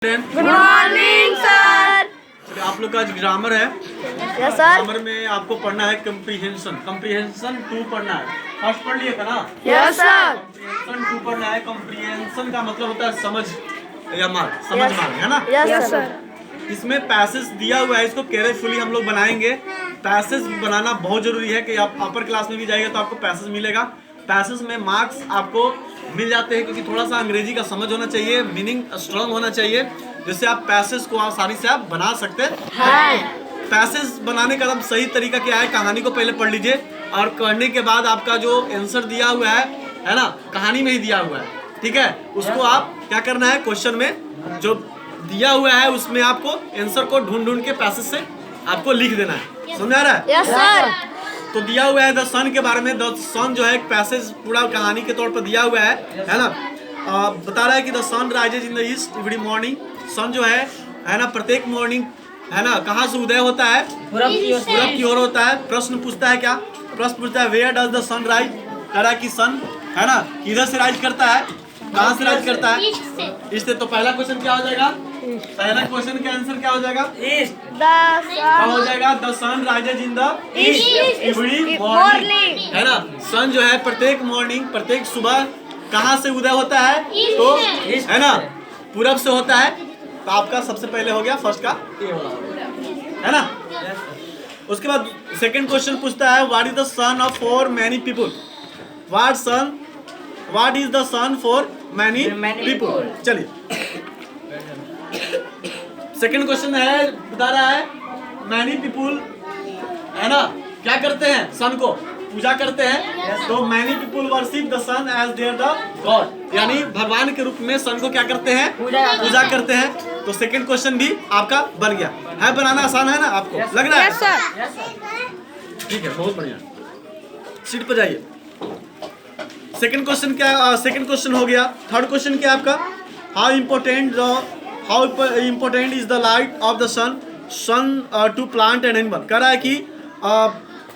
Good morning sir. आप लोग का आज ग्रामर है। Yes sir. ग्रामर में आपको पढ़ना है कंप्रीहेंशन। कंप्रीहेंशन 2 पढ़ना है। फर्स्ट पढ़ लिया था ना? Yes sir. कंप्रीहेंशन 2 पढ़ना है। कंप्रीहेंशन का मतलब होता है समझ या मान, समझ मान, है ना? Yes sir. इसमें पैसेज दिया हुआ है, इसको केयरफुली हम लोग बनाएंगे। पैसेज बनाना बहुत जरूरी है कि आप अपर क्लास में भी जाइएगा तो आपको पैसेज मिलेगा। पैसेज में मार्क्स आपको मिल जाते हैं क्योंकि थोड़ा सा अंग्रेजी का समझ होना चाहिए, मीनिंग स्ट्रांग होना चाहिए, जिससे आप पैसेज को आसानी से आप बना सकते हैं। पैसेज बनाने का सही तरीका क्या है? कहानी को पहले पढ़ लीजिए और पढ़ने के बाद आपका जो आंसर दिया हुआ है ना, कहानी में ही दिया हुआ है, ठीक है? उसको आप क्या करना है, क्वेश्चन में जो दिया हुआ है उसमें आपको आंसर को ढूंढ के पैसेज से आपको लिख देना है। समझ आ रहा है? Yes sir. तो दिया हुआ है द सन के बारे में। द सन जो है एक पैसेज पूरा कहानी के तौर पर दिया हुआ है ना? बता रहा है कि the sun rises in the east every morning. Sun जो है ना, प्रत्येक मॉर्निंग है ना, कहाँ से उदय होता है? पूरब की ओर होता है। प्रश्न पूछता है क्या? प्रश्न पूछता है where does the sun rise. कह रहा है कि सन है ना किधर से राइज करता है, कहाँ से राइज करता है? ईस्ट से। तो पहला क्वेश्चन क्या हो जाएगा? पहला क्वेश्चन का आंसर क्या हो जाएगा? क्या हो जाएगा? The sun rises in the east every morning, है ना? सन जो है प्रत्येक मॉर्निंग, प्रत्येक सुबह कहाँ से उदय होता है? तो है ना, पूरब से होता है। तो आपका सबसे पहले हो गया फर्स्ट का, है ना? उसके बाद सेकंड क्वेश्चन पूछता है what is the sun of for many people. What is the sun for many people. चलिए सेकंड क्वेश्चन है, बता रहा है मैनी पीपल है ना क्या करते हैं? सन को पूजा करते हैं। तो many people worship the sun as their the god, यानी भगवान के रूप में सन को क्या करते हैं? पूजा करते हैं। तो सेकंड क्वेश्चन भी आपका बन गया है। बनाना आसान है ना आपको? लग रहा है? Yes sir. ठीक है, बहुत बढ़िया। सीट पर जाइए। सेकंड क्वेश्चन क्या? सेकंड क्वेश्चन हो गया। थर्ड क्वेश्चन क्या आपका? How important is the light of the sun to plant and animal. कह रहा है कि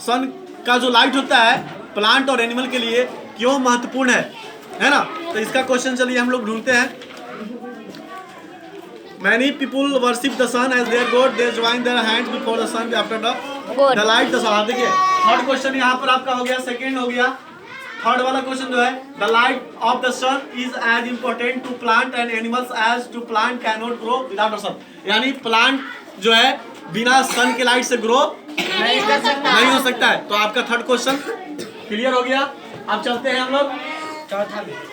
सन का जो लाइट होता है प्लांट और एनिमल के लिए क्यों महत्वपूर्ण है ना? तो इसका क्वेश्चन चलिए हम लोग ढूंढते हैं। Many people worship the sun as their god. They join their hands before the sun after the light the sun. देखिए थर्ड क्वेश्चन यहाँ पर आपका हो गया, सेकंड हो गया। थर्ड वाला क्वेश्चन जो है the light of the sun is as important to plant and animals as to plant cannot grow without the sun. यानी प्लांट जो है बिना सन के लाइट से ग्रो नहीं हो सकता है। तो आपका थर्ड क्वेश्चन क्लियर हो गया। अब चलते हैं हम लोग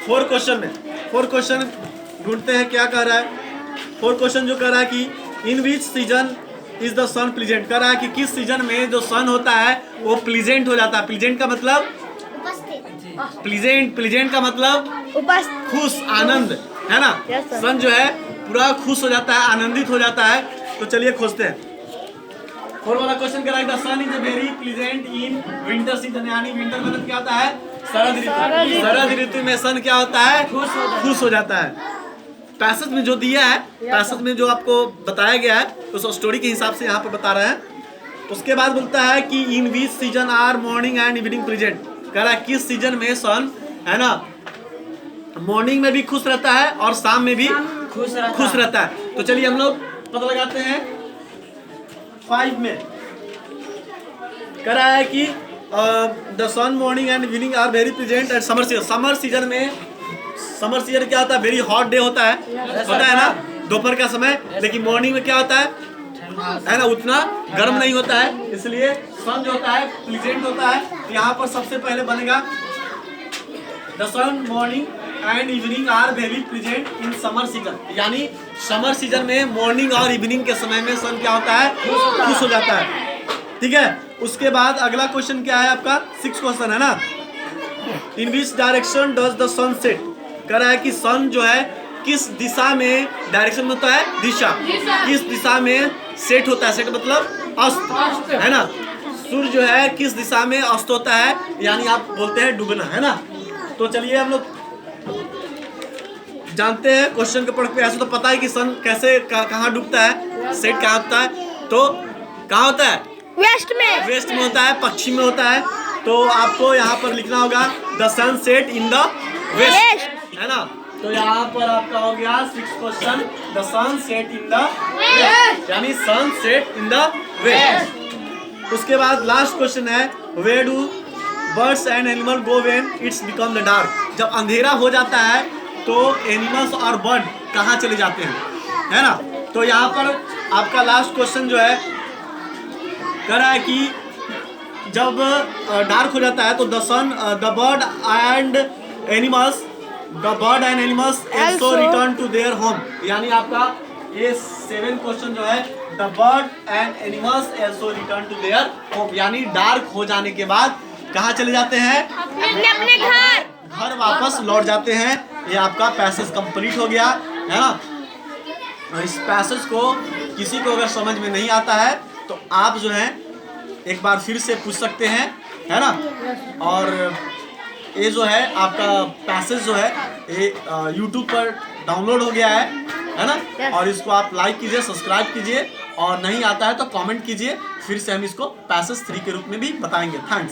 फोर्थ क्वेश्चन में। फोर्थ क्वेश्चन ढूंढते हैं क्या कह रहा है। फोर्थ क्वेश्चन जो कह रहा है कि in which season is the sun pleasant. कह रहा है कि किस सीजन में जो सन होता है वो प्लीजेंट हो जाता है। प्लीजेंट का मतलब प्लीजेंट का मतलब खुश, आनंद, है ना? सन जो है पूरा खुश हो जाता है, आनंदित हो जाता है। तो चलिए खोजते हैं। फोर वाला क्वेश्चन कह रहा है the sun is very pleasant in winter season. यानी विंटर मतलब क्या होता है? शरद ऋतु। शरद ऋतु में सन क्या होता है? खुश हो जाता है। पैसेज में जो दिया है, पैसेज में जो आपको बताया गया है उस स्टोरी के हिसाब से यहाँ पर बता रहे हैं। उसके बाद बोलता है कि in which season are morning and evening pleasant. कह रहा है किस सीजन में सन है ना मॉर्निंग में भी खुश रहता है और शाम में भी खुश रहता है। तो चलिए हम लोग पता लगाते हैं। 5 में कह रहा है कि the sun morning and evening are very pleasant and summer season. Summer season क्या होता है? वेरी हॉट डे होता है ना, दोपहर का समय। लेकिन मॉर्निंग में क्या होता है ना, उतना गर्म नहीं होता है, इसलिए सन जो होता है प्लीजेंट होता है। तो यहाँ पर सबसे पहले बनेगा the sun morning and evening are very pleasant in summer season. यानी समर सीजन में मॉर्निंग और इवनिंग के समय में सन क्या होता है? खुश हो जाता है। ठीक है। उसके बाद अगला क्वेश्चन क्या है आपका? 6 क्वेश्चन है ना। In which direction does the sun set. कह रहा है कि सन जो है किस दिशा में, डायरेक्शन होता है दिशा, किस दिशा में सेट होता है। सेट मतलब अस्त, है ना? सूर्य जो है किस दिशा में अस्त होता है, यानी आप बोलते हैं डूबना, है ना? तो चलिए हम लोग जानते हैं क्वेश्चन के पढ़ पे। ऐसे तो पता है कि सन कैसे कहाँ डूबता है, सेट कहाँ होता है। तो कहाँ होता है? वेस्ट में होता है, पश्चिम में होता है। तो आपको यहाँ पर लिखना होगा the sun set in the west, है ना? तो यहाँ पर आपका हो गया 6 question. The sun set in the west, यानी sun set in the west. उसके बाद लास्ट क्वेश्चन है where do birds and animal go when it's become the dark. जब अंधेरा हो जाता है तो एनिमल्स और बर्ड कहाँ चले जाते हैं, है ना। तो यहाँ पर आपका लास्ट क्वेश्चन जो है कह रहा है कि जब डार्क हो जाता है तो the bird and animals also return to their home. यानी आपका ये 7 क्वेश्चन जो है the bird and animals also return to their home, यानी डार्क हो जाने के बाद कहाँ चले जाते हैं, अपने घर वापस लौट जाते हैं। ये आपका पैसेज कंप्लीट हो गया, है ना। इस पैसेज को किसी को अगर समझ में नहीं आता है तो आप जो है एक बार फिर से पूछ सकते हैं, है ना। और ये जो है आपका पैसेज जो है ये YouTube पर डाउनलोड हो गया है ना। और इसको आप लाइक कीजिए, सब्सक्राइब कीजिए, और नहीं आता है तो कमेंट कीजिए, फिर से हम इसको पैसेज 3 के रूप में भी बताएंगे। थैंक्स।